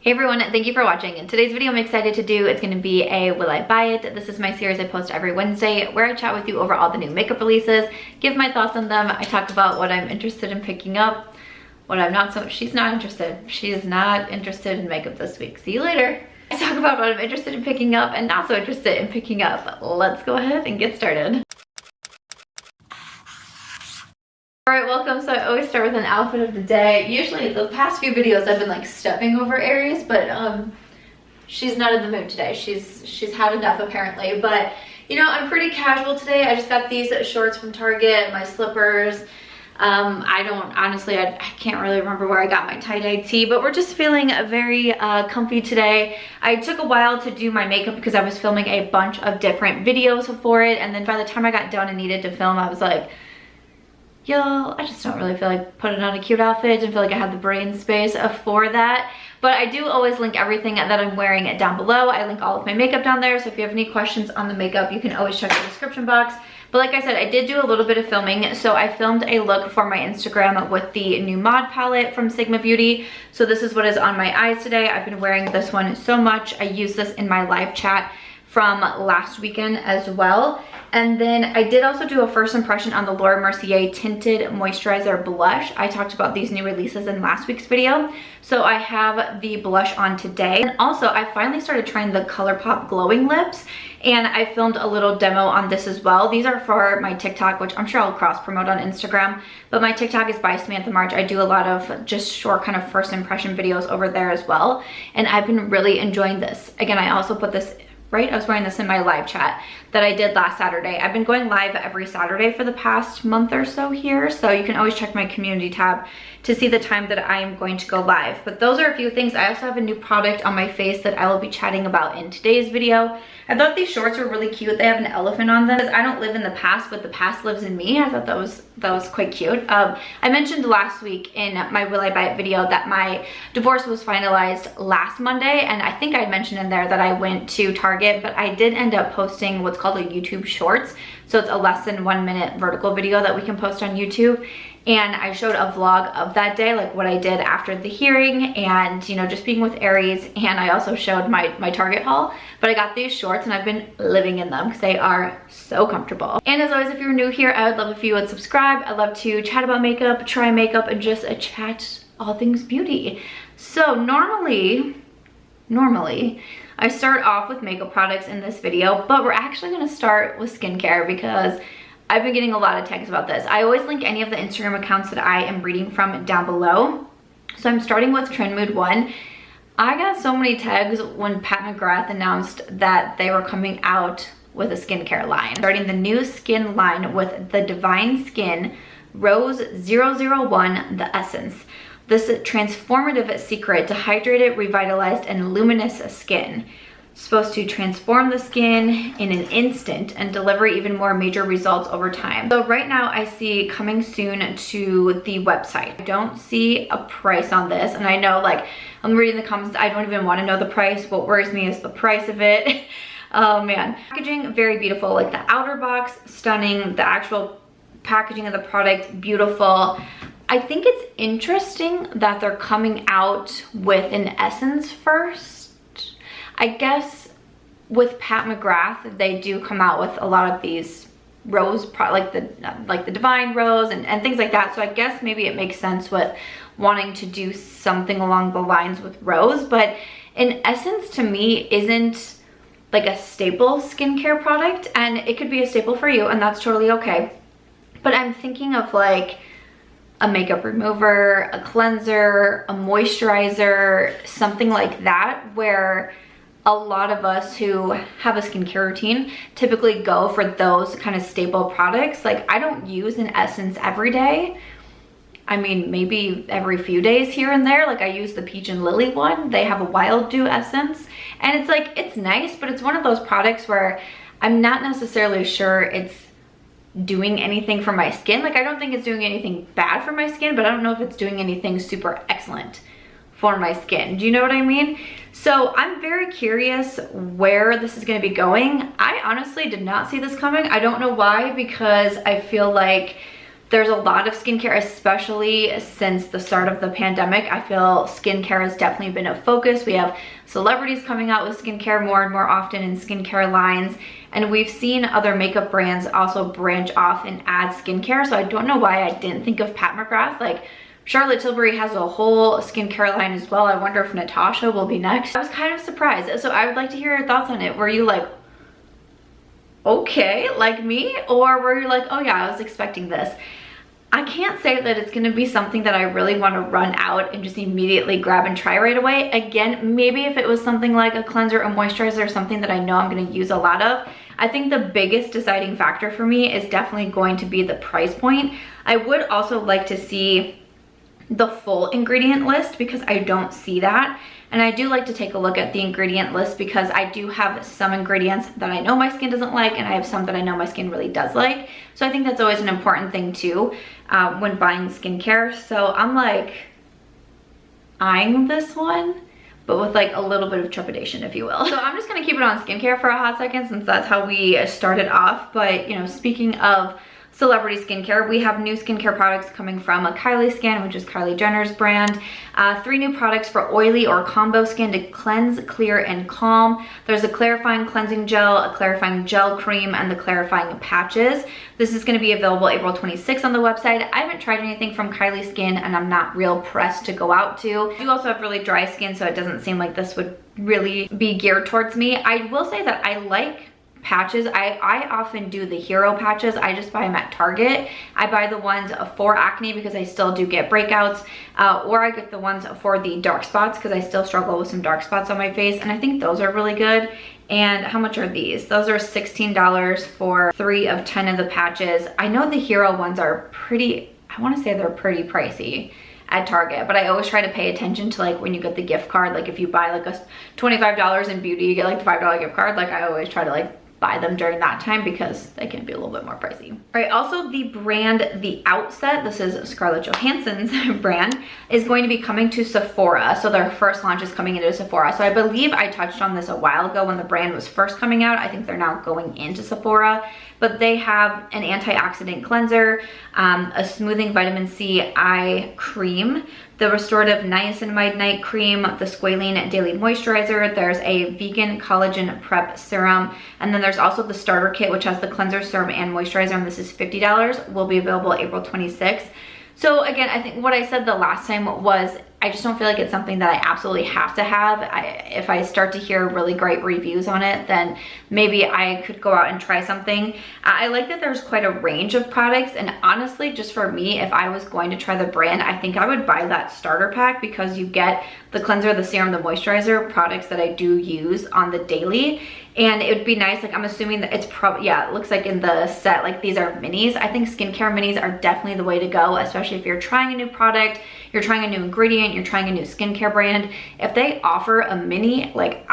Hey everyone, thank you for watching. In today's video I'm excited to do, it's going to be a Will I Buy It? This is my series I post every Wednesday where I chat with you over all the new makeup releases, give my thoughts on them. I talk about what I'm interested in picking up, what I'm not so, she's not interested. She's not interested in makeup this week. See you later. I talk about what I'm interested in picking up and not so interested in picking up. Let's go ahead and get started. Alright, welcome. So I always start with an outfit of the day. Usually the past few videos I've been like stepping over Aries, but she's not in the mood today. She's had enough apparently. But you know, I'm pretty casual today. I just got these shorts from Target, my slippers. I can't really remember where I got my tie-dye tee, but we're just feeling very comfy today. I took a while to do my makeup because I was filming a bunch of different videos for it, and then by the time I got done and needed to film, I was like, yo, I just don't really feel like putting on a cute outfit. Didn't feel like I had the brain space for that. But I do always link everything that I'm wearing down below. I link all of my makeup down there, so if you have any questions on the makeup, you can always check the description box. But like I said, I did do a little bit of filming, so I filmed a look for my Instagram with the new Mod palette from Sigma Beauty. So this is what is on my eyes today. I've been wearing this one so much. I used this in my live chat from last weekend as well. And then I did also do a first impression on the Laura Mercier Tinted Moisturizer Blush. I talked about these new releases in last week's video. So I have the blush on today. And also I finally started trying the Colourpop Glowing Lips, and I filmed a little demo on this as well. These are for my TikTok, which I'm sure I'll cross promote on Instagram, but my TikTok is by Samantha March. I do a lot of just short kind of first impression videos over there as well. And I've been really enjoying this. Again, I also put this, right? I was wearing this in my live chat that I did last Saturday. I've been going live every Saturday for the past month or so here, so you can always check my community tab to see the time that I am going to go live. But those are a few things. I also have a new product on my face that I will be chatting about in today's video. I thought these shorts were really cute. They have an elephant on them. I don't live in the past, but the past lives in me. I thought that was quite cute. I mentioned last week in my Will I Buy It video that my divorce was finalized last Monday, and I think I mentioned in there that I went to Target, but I did end up posting what's called a YouTube Shorts. So it's a less than 1 minute vertical video that we can post on YouTube. And I showed a vlog of that day, like what I did after the hearing and, you know, just being with Aries. And I also showed my Target haul. But I got these shorts and I've been living in them because they are so comfortable. And as always, if you're new here, I would love if you would subscribe. I love to chat about makeup, try makeup, and just chat all things beauty. So normally, I start off with makeup products in this video, but we're actually gonna start with skincare because I've been getting a lot of tags about this. I always link any of the Instagram accounts that I am reading from down below. So I'm starting with Trend Mood 1. I got so many tags when Pat McGrath announced that they were coming out with a skincare line. Starting the new skin line with the Divine Skin Rose 001 The Essence. This transformative secret to hydrated, revitalized, and luminous skin. Supposed to transform the skin in an instant and deliver even more major results over time. So right now I see coming soon to the website. I don't see a price on this, and I know, like, I'm reading the comments, I don't even want to know the price. What worries me is the price of it. Oh man. Packaging, very beautiful. Like the outer box, stunning. The actual packaging of the product, beautiful. I think it's interesting that they're coming out with an essence first. I guess with Pat McGrath, they do come out with a lot of these rose, like the Divine Rose and things like that. So I guess maybe it makes sense with wanting to do something along the lines with rose. But an essence to me isn't like a staple skincare product, and it could be a staple for you, and that's totally okay. But I'm thinking of like a makeup remover, a cleanser, a moisturizer, something like that, where a lot of us who have a skincare routine typically go for those kind of staple products. Like, I don't use an essence every day. I mean, maybe every few days here and there. Like, I use the Peach and Lily one. They have a Wild Dew essence, and it's like, it's nice, but it's one of those products where I'm not necessarily sure it's doing anything for my skin. Like, I don't think it's doing anything bad for my skin, but I don't know if it's doing anything super excellent for my skin. Do you know what I mean? So I'm very curious where this is going to be going. I honestly did not see this coming. I don't know why, because I feel like There's a lot of skincare, especially since the start of the pandemic. I feel skincare has definitely been a focus. We have celebrities coming out with skincare more and more often in skincare lines. And we've seen other makeup brands also branch off and add skincare. So I don't know why I didn't think of Pat McGrath. Like, Charlotte Tilbury has a whole skincare line as well. I wonder if Natasha will be next. I was kind of surprised. So I would like to hear your thoughts on it. Were you like, okay, like me? Or were you like, oh yeah, I was expecting this? I can't say that it's gonna be something that I really wanna run out and just immediately grab and try right away. Again, maybe if it was something like a cleanser, a moisturizer, or something that I know I'm gonna use a lot of. I think the biggest deciding factor for me is definitely going to be the price point. I would also like to see the full ingredient list because I don't see that. And I do like to take a look at the ingredient list because I do have some ingredients that I know my skin doesn't like, and I have some that I know my skin really does like. So I think that's always an important thing too when buying skincare. So I'm like eyeing this one, but with like a little bit of trepidation, if you will. So I'm just gonna keep it on skincare for a hot second since that's how we started off. But you know, speaking of celebrity skincare, we have new skincare products coming from Kylie Skin, which is Kylie Jenner's brand. 3 new products for oily or combo skin to cleanse, clear, and calm. There's a clarifying cleansing gel, a clarifying gel cream, and the clarifying patches. This is going to be available April 26th on the website. I haven't tried anything from Kylie Skin, and I'm not real pressed to go out to. I do also have really dry skin, so it doesn't seem like this would really be geared towards me. I will say that I like patches. I often do the hero patches. I just buy them at Target. I buy the ones for acne because I still do get breakouts, or I get the ones for the dark spots because I still struggle with some dark spots on my face, and I think those are really good. And how much are these? Those are $16 for 3 of 10 of the patches. I know the hero ones are pretty, I want to say they're pretty pricey at Target, but I always try to pay attention to like when you get the gift card, like if you buy like a $25 in beauty, you get like the $5 gift card. Like I always try to like buy them during that time because they can be a little bit more pricey. All right, also the brand, the Outset, this is Scarlett Johansson's brand, is going to be coming to Sephora. So their first launch is coming into Sephora. So I believe I touched on this a while ago when the brand was first coming out. I think they're now going into Sephora, but they have an antioxidant cleanser, a smoothing vitamin C eye cream, the restorative niacinamide night cream, the squalene daily moisturizer. There's a vegan collagen prep serum, and then there's also the starter kit, which has the cleanser, serum, and moisturizer, and this is $50. Will be available April 26th. So again, I think what I said the last time was I just don't feel like it's something that I absolutely have to have. If I start to hear really great reviews on it, then maybe I could go out and try something. I like that there's quite a range of products, and honestly, just for me, if I was going to try the brand, I think I would buy that starter pack because you get the cleanser, the serum, the moisturizer, products that I do use on the daily. And it would be nice, like I'm assuming that it's probably, yeah, it looks like in the set, like these are minis. I think skincare minis are definitely the way to go, especially if you're trying a new product, you're trying a new ingredient, you're trying a new skincare brand. If they offer a mini, like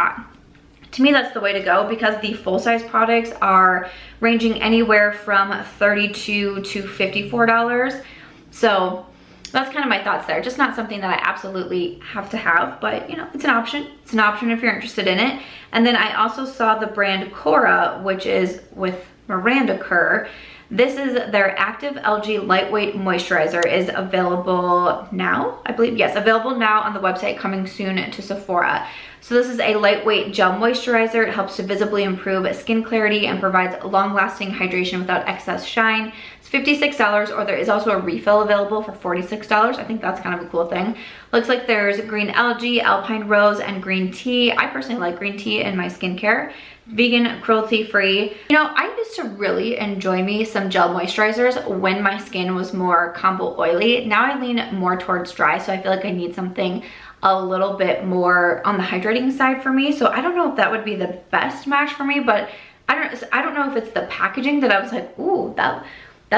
to me, that's the way to go because the full-size products are ranging anywhere from $32 to $54. So that's kind of my thoughts there. Just not something that I absolutely have to have, but you know, it's an option. It's an option if you're interested in it. And then I also saw the brand Kora, which is with Miranda Kerr. This is their Active Algae Lightweight Moisturizer is available now, I believe. Yes, available now on the website, coming soon to Sephora. So this is a lightweight gel moisturizer. It helps to visibly improve skin clarity and provides long-lasting hydration without excess shine. It's $56, or there is also a refill available for $46. I think that's kind of a cool thing. Looks like there's green algae, alpine rose, and green tea. I personally like green tea in my skincare. Vegan, cruelty-free. You know, I used to really enjoy me some gel moisturizers when my skin was more combo oily. Now I lean more towards dry, so I feel like I need something a little bit more on the hydrating side for me. So I don't know if that would be the best match for me, but I don't know if it's the packaging that I was like, ooh, that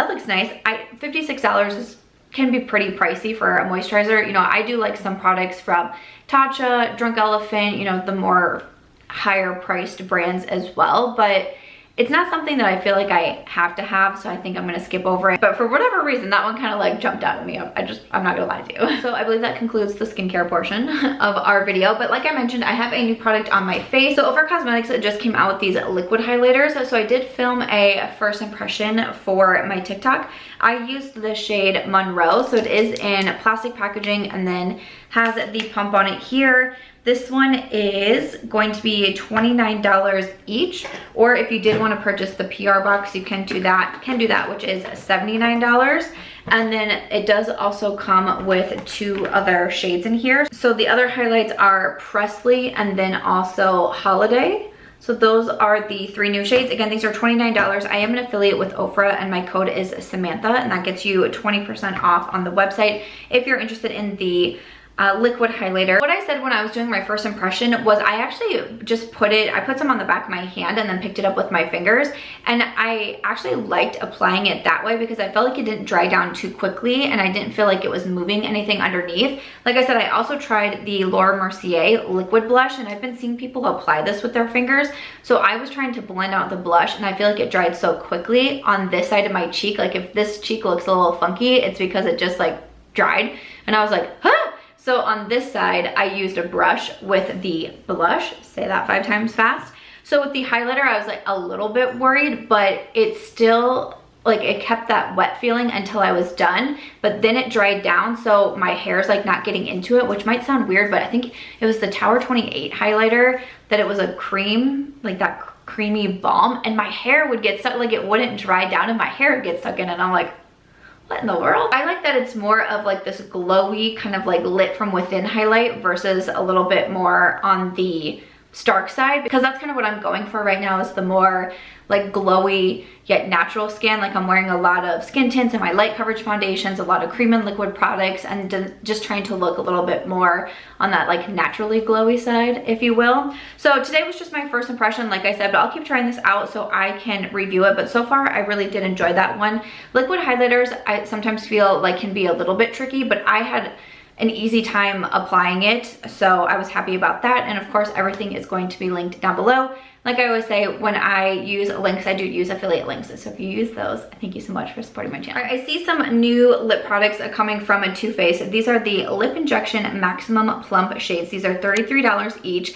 looks nice. $56 can be pretty pricey for a moisturizer. You know, I do like some products from Tatcha, Drunk Elephant, you know, the more higher priced brands as well, but It's not something that I feel like I have to have, so I think I'm gonna skip over it. But for whatever reason, that one kind of like jumped out at me. I'm not gonna lie to you. So I believe that concludes the skincare portion of our video. But like I mentioned, I have a new product on my face. So Ofra Cosmetics just came out with these liquid highlighters. So I did film a first impression for my TikTok. I used the shade Monroe. So it is in plastic packaging and then has the pump on it here. This one is going to be $29 each, or if you did want to purchase the PR box, you can do that, which is $79. And then it does also come with 2 other shades in here. So the other highlights are Presley and then also Holiday. So those are the 3 new shades. Again, these are $29. I am an affiliate with Ofra and my code is Samantha, and that gets you 20% off on the website if you're interested in the liquid highlighter. What I said when I was doing my first impression was I actually just I put some on the back of my hand and then picked it up with my fingers, and I actually liked applying it that way because I felt like it didn't dry down too quickly and I didn't feel like it was moving anything underneath. Like I said, I also tried the Laura Mercier liquid blush, and I've been seeing people apply this with their fingers. So I was trying to blend out the blush and I feel like it dried so quickly on this side of my cheek. Like if this cheek looks a little funky, it's because it just like dried, and I was like, huh! So on this side, I used a brush with the blush, say that 5 times fast. So with the highlighter, I was like a little bit worried, but it still, like it kept that wet feeling until I was done, but then it dried down. So my hair's like not getting into it, which might sound weird, but I think it was the Tower 28 highlighter that it was a cream, like that creamy balm, and my hair would get stuck, like it wouldn't dry down and my hair would get stuck in it. And I'm like, what in the world? I like that it's more of like this glowy kind of like lit from within highlight versus a little bit more on the stark side, because that's kind of what I'm going for right now, is the more like glowy yet natural skin. Like I'm wearing a lot of skin tints and my light coverage foundations, a lot of cream and liquid products, and just trying to look a little bit more on that like naturally glowy side, if you will. So today was just my first impression, like I said, but I'll keep trying this out so I can review it. But so far I really did enjoy that one. Liquid highlighters I sometimes feel like can be a little bit tricky, but I had an easy time applying it, so I was happy about that. And of course everything is going to be linked down below. Like I always say, when I use links, I do use affiliate links. So if you use those, thank you so much for supporting my channel. All right, I see some new lip products coming from a Too Faced. These are the Lip Injection Maximum Plump shades. These are $33 each.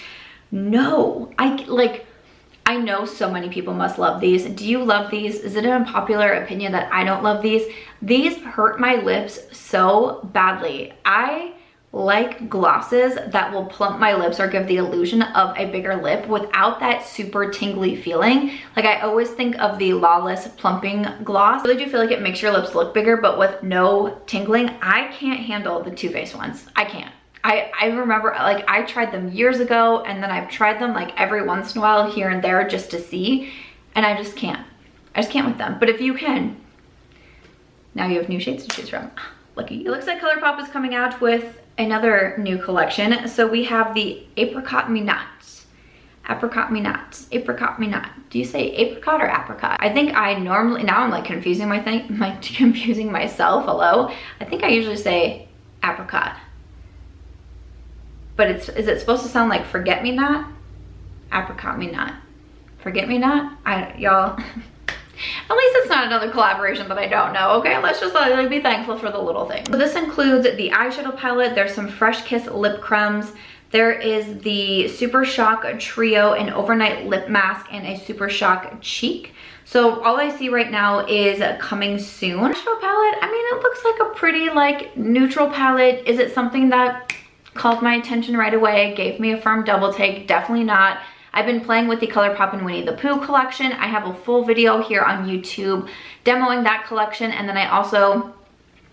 No, I know so many people must love these. Do you love these? Is it an unpopular opinion that I don't love these? These hurt my lips so badly. I like glosses that will plump my lips or give the illusion of a bigger lip without that super tingly feeling. Like I always think of the Lawless plumping gloss. I really do feel like it makes your lips look bigger, but with no tingling. I can't handle the Too Faced ones. I can't. I remember like I tried them years ago, and then I've tried them like every once in a while here and there just to see, and I just can't. I just can't with them. But if you can, now you have new shades to choose from. Lucky you. It looks like Colourpop is coming out with another new collection. So we have the Apricot Me Not. Apricot Me Not. Apricot Me Not. Do you say apricot or apricot? I think I normally, now I'm like confusing confusing myself. Hello. I think I usually say apricot. But is it supposed to sound like Forget Me Not? Apricot Me Not. Forget Me Not? Y'all, at least it's not another collaboration that I don't know, okay? Let's just like be thankful for the little things. So this includes the eyeshadow palette. There's some Fresh Kiss lip crumbs. There is the Super Shock Trio, an overnight lip mask, and a Super Shock cheek. So all I see right now is coming soon. Eyeshadow palette, I mean, it looks like a pretty like neutral palette. Is it something that called my attention right away, gave me a firm double take? Definitely not. I've been playing with the Colourpop and Winnie the Pooh collection. I have a full video here on YouTube demoing that collection, and then I also,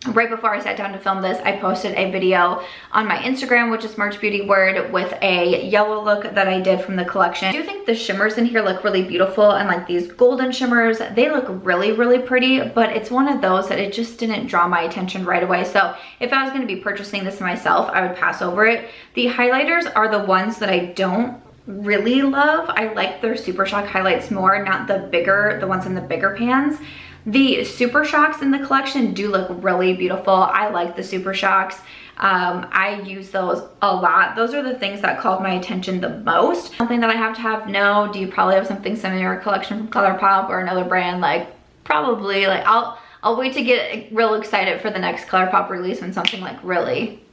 right before I sat down to film this, I posted a video on my Instagram, which is March Beauty Word, with a yellow look that I did from the collection. I do think the shimmers in here look really beautiful, and like these golden shimmers, they look really, really pretty, but it's one of those that it just didn't draw my attention right away. So if I was gonna be purchasing this myself, I would pass over it. The highlighters are the ones that I don't really love. I like their Super Shock highlights more, not the ones in the bigger pans. The Super Shocks in the collection do look really beautiful. I like the Super Shocks. I use those a lot. Those are the things that called my attention the most. Something that I have to have? No. Do you probably have something similar collection from Colourpop or another brand? Like, probably. Like, I'll wait to get real excited for the next Colourpop release when something like really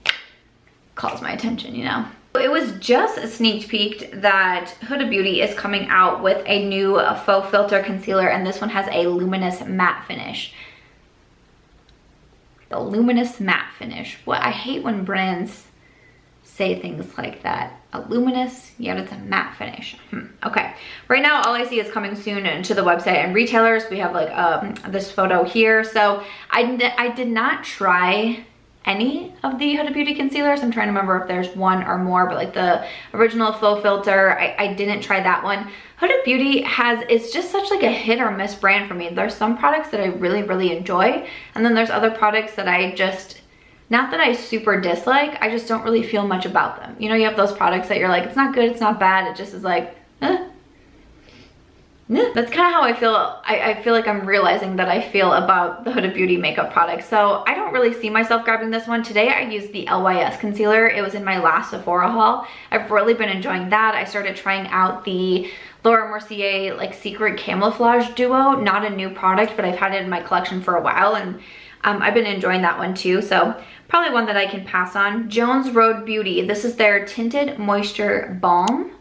calls my attention, you know? It was just sneak peeked that Huda Beauty is coming out with a new faux filter concealer, and this one has a luminous matte finish. The luminous matte finish. What I hate when brands say things like that. A luminous, yet it's a matte finish. Okay, right now all I see is coming soon to the website and retailers. We have like this photo here. So I did not try any of the Huda Beauty concealers. I'm trying to remember if there's one or more, but like the original faux filter, I didn't try that one. Huda Beauty it's just such like a hit or miss brand for me. There's some products that I really, really enjoy, and then there's other products that I just, not that I super dislike, I just don't really feel much about them. You know, you have those products that you're like, it's not good, it's not bad, it just is like, eh. That's kind of how I feel. I feel like I'm realizing that I feel about the Huda Beauty makeup products. So I don't really see myself grabbing this one. Today I used the LYS concealer. It was in my last Sephora haul. I've really been enjoying that. I started trying out the Laura Mercier like Secret Camouflage Duo. Not a new product, but I've had it in my collection for a while, and I've been enjoying that one too. So probably one that I can pass on. Jones Road Beauty. This is their Tinted Moisture Balm.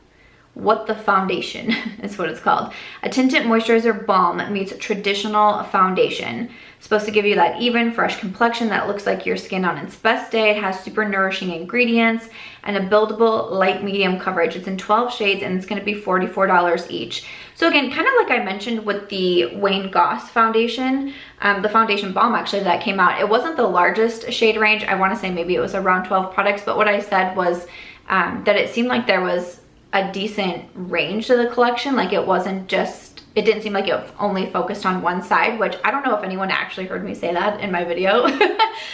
What the Foundation is what it's called. A tinted moisturizer balm meets traditional foundation. It's supposed to give you that even, fresh complexion that looks like your skin on its best day. It has super nourishing ingredients and a buildable light medium coverage. It's in 12 shades and it's going to be $44 each. So again, kind of like I mentioned with the Wayne Goss foundation, the foundation balm actually that came out, it wasn't the largest shade range. I want to say maybe it was around 12 products, but what I said was that it seemed like there was a decent range to the collection. Like it wasn't just, it didn't seem like it only focused on one side, which I don't know if anyone actually heard me say that in my video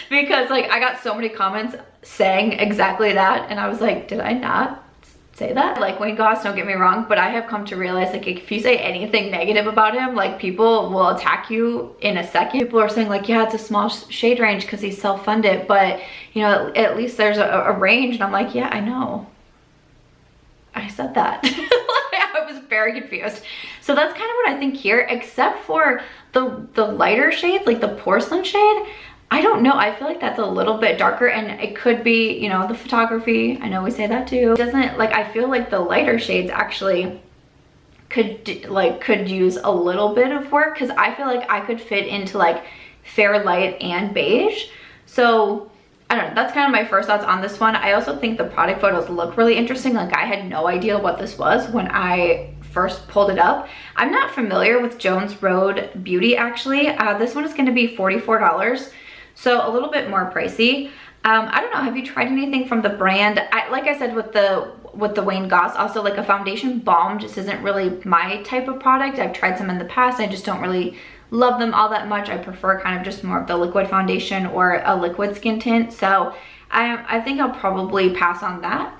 because like I got so many comments saying exactly that, and I was like, did I not say that? Like, Wayne Goss, don't get me wrong, but I have come to realize like if you say anything negative about him, like people will attack you in a second. People are saying like, yeah, it's a small shade range because he's self-funded, but you know, at least there's a range, and I'm like, yeah, I know. I said that. I was very confused. So that's kind of what I think here, except for the lighter shades, like the porcelain shade. I don't know. I feel like that's a little bit darker, and it could be, you know, the photography. I know we say that too. It doesn't, like, I feel like the lighter shades actually could use a little bit of work, because I feel like I could fit into like fair light and beige. So I don't know, that's kind of my first thoughts on this one. I also think the product photos look really interesting. Like I had no idea what this was when I first pulled it up. I'm not familiar with Jones Road Beauty actually. This one is going to be $44, so a little bit more pricey. I don't know, have you tried anything from the brand? Like I said with the Wayne Goss, also like a foundation balm just isn't really my type of product. I've tried some in the past, I just don't really love them all that much. I prefer kind of just more of the liquid foundation or a liquid skin tint. So I think I'll probably pass on that,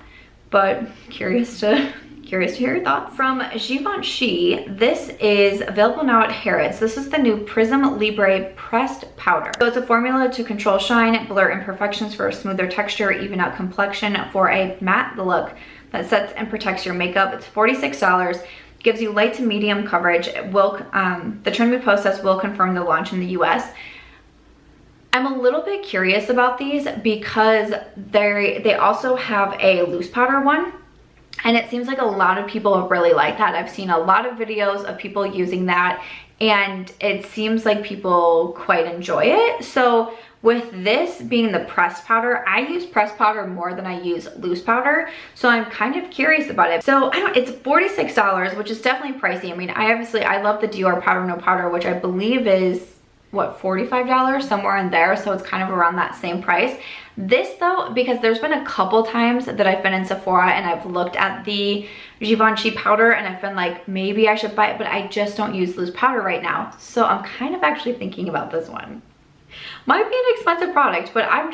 but curious to hear your thoughts. From Givenchy, this is available now at Harrods. This is the new Prisme Libre pressed powder. So it's a formula to control shine, blur imperfections for a smoother texture, even out complexion for a matte look that sets and protects your makeup. It's $46. Gives you light to medium coverage. It will, the Trend We Post says will confirm the launch in the US. I'm a little bit curious about these because they also have a loose powder one, and it seems like a lot of people really like that. I've seen a lot of videos of people using that, and it seems like people quite enjoy it. So with this being the pressed powder, I use pressed powder more than I use loose powder, so I'm kind of curious about it. So it's $46, which is definitely pricey. I mean, I love the Dior Powder No Powder, which I believe is what, $45, somewhere in there, so it's kind of around that same price. This though, because there's been a couple times that I've been in Sephora and I've looked at the Givenchy powder and I've been like, maybe I should buy it, but I just don't use loose powder right now, so I'm kind of actually thinking about this one. Might be an expensive product, but I'm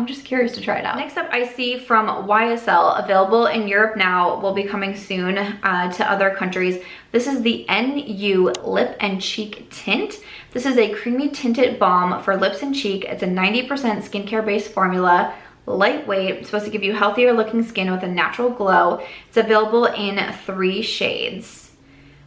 just curious to try it out. Next up, I see from YSL, available in Europe now, will be coming soon to other countries. This is the NU Lip and Cheek Tint. This is a creamy tinted balm for lips and cheek. It's a 90% skincare based formula, lightweight. It's supposed to give you healthier looking skin with a natural glow. It's available in 3 shades.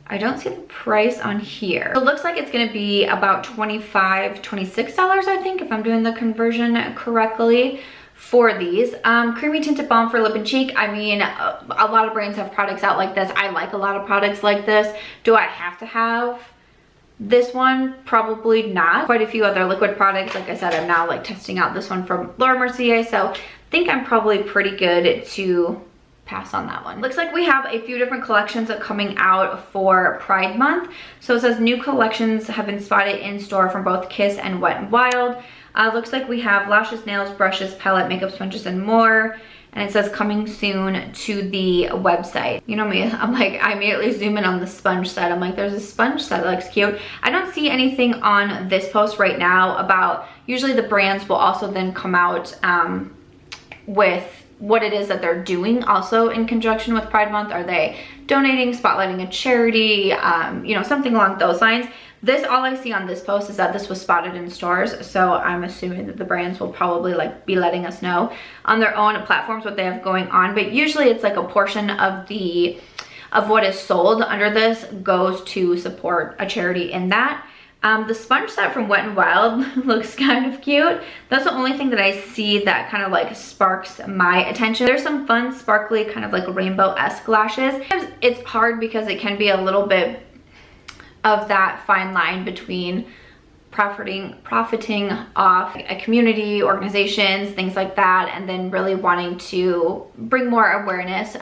I don't see the price on here. It looks like it's gonna be about $25, $26, I think, if I'm doing the conversion correctly for these. Creamy Tinted Balm for lip and cheek. I mean, a lot of brands have products out like this. I like a lot of products like this. Do I have to have this one? Probably not. Quite a few other liquid products. Like I said, I'm now like testing out this one from Laura Mercier, so I think I'm probably pretty good to pass on that one. Looks like we have a few different collections coming out for Pride Month. So it says new collections have been spotted in store from both Kiss and Wet n Wild. Looks like we have lashes, nails, brushes, palette, makeup sponges, and more. And it says coming soon to the website. You know me, I'm like, I immediately zoom in on the sponge set. I'm like, there's a sponge set that looks cute. I don't see anything on this post right now about, usually the brands will also then come out with what it is that they're doing also in conjunction with Pride Month. Are they donating, spotlighting a charity, you know, something along those lines. This, all I see on this post is that this was spotted in stores, so I'm assuming that the brands will probably like be letting us know on their own platforms what they have going on. But usually it's like a portion of what is sold under this goes to support a charity in that. The sponge set from Wet n Wild looks kind of cute. That's the only thing that I see that kind of like sparks my attention. There's some fun, sparkly, kind of like rainbow-esque lashes. It's hard because it can be a little bit of that fine line between profiting off a community, organizations, things like that, and then really wanting to bring more awareness,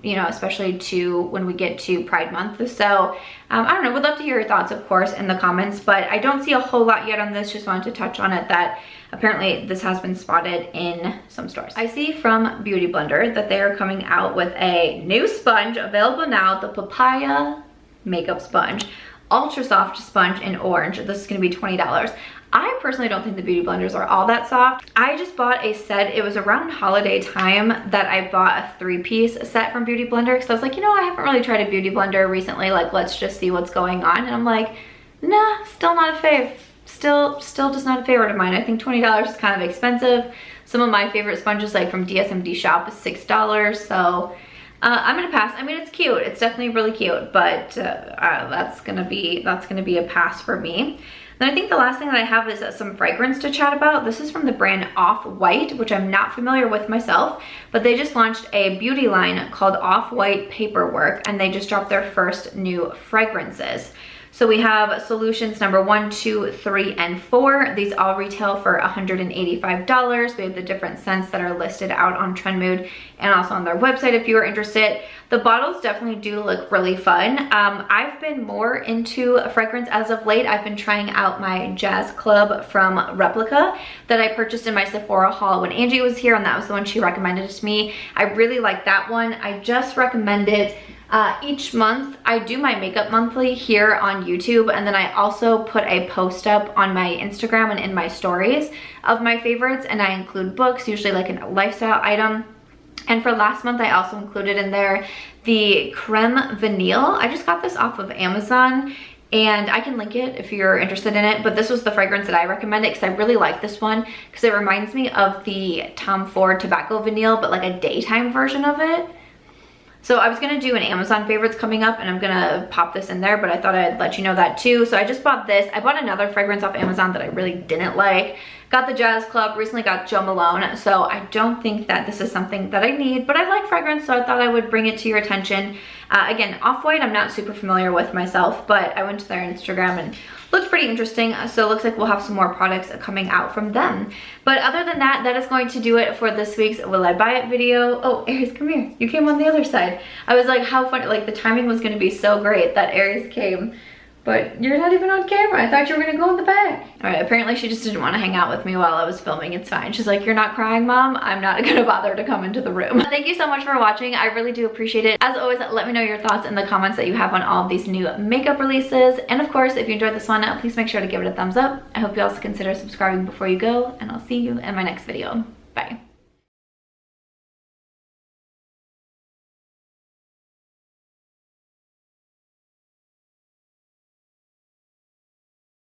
you know, especially to when we get to Pride Month. So I don't know, would love to hear your thoughts, of course, in the comments, but I don't see a whole lot yet on this. Just wanted to touch on it that apparently this has been spotted in some stores. I see from Beauty Blender that they are coming out with a new sponge available now, the Papaya Makeup Sponge. Ultra soft sponge in orange. This is going to be $20. I personally don't think the beauty blenders are all that soft. I just bought a set. It was around holiday time that I bought a 3-piece set from Beauty Blender, because I was like, you know, I haven't really tried a beauty blender recently, like let's just see what's going on. And I'm like, nah, still not a fave. Still just not a favorite of mine. I think $20 is kind of expensive. Some of my favorite sponges, like from DSMD Shop, is $6, so I'm gonna pass. I mean, it's cute. It's definitely really cute, but that's gonna be a pass for me. Then I think the last thing that I have is some fragrance to chat about. This is from the brand OffWhite, which I'm not familiar with myself, but they just launched a beauty line called OffWhite Paperwork, and they just dropped their first new fragrances. So we have solutions number 1, 2, 3, and 4. These all retail for $185. We have the different scents that are listed out on Trendmood and also on their website if you are interested. The bottles definitely do look really fun. I've been more into a fragrance as of late. I've been trying out my Jazz Club from Replica that I purchased in my Sephora haul when Angie was here, and that was the one she recommended to me. I really like that one. I just recommend it. Each month I do my makeup monthly here on YouTube, and then I also put a post up on my Instagram and in my stories of my favorites, and I include books, usually like a lifestyle item. And for last month I also included in there the Creme Vanille. I just got this off of Amazon, and I can link it if you're interested in it, but this was the fragrance that I recommended because I really like this one because it reminds me of the Tom Ford Tobacco Vanille, but like a daytime version of it. So I was gonna do an Amazon favorites coming up, and I'm gonna pop this in there, but I thought I'd let you know that too. So I just bought this. I bought another fragrance off Amazon that I really didn't like. Got the Jazz Club, recently got Jo Malone, so I don't think that this is something that I need, but I like fragrance, so I thought I would bring it to your attention. Again, OffWhite I'm not super familiar with myself, but I went to their Instagram and looked pretty interesting, so it looks like we'll have some more products coming out from them. But other than that, that is going to do it for this week's Will I Buy It video. Oh, Aries, come here. You came on the other side. I was like, how funny, like the timing was gonna be so great that Aries came, but you're not even on camera. I thought you were gonna go in the back. All right, apparently she just didn't wanna hang out with me while I was filming. It's fine. She's like, you're not crying, Mom? I'm not gonna bother to come into the room. Thank you so much for watching. I really do appreciate it. As always, let me know your thoughts in the comments that you have on all of these new makeup releases. And of course, if you enjoyed this one, please make sure to give it a thumbs up. I hope you also consider subscribing before you go, and I'll see you in my next video. Bye.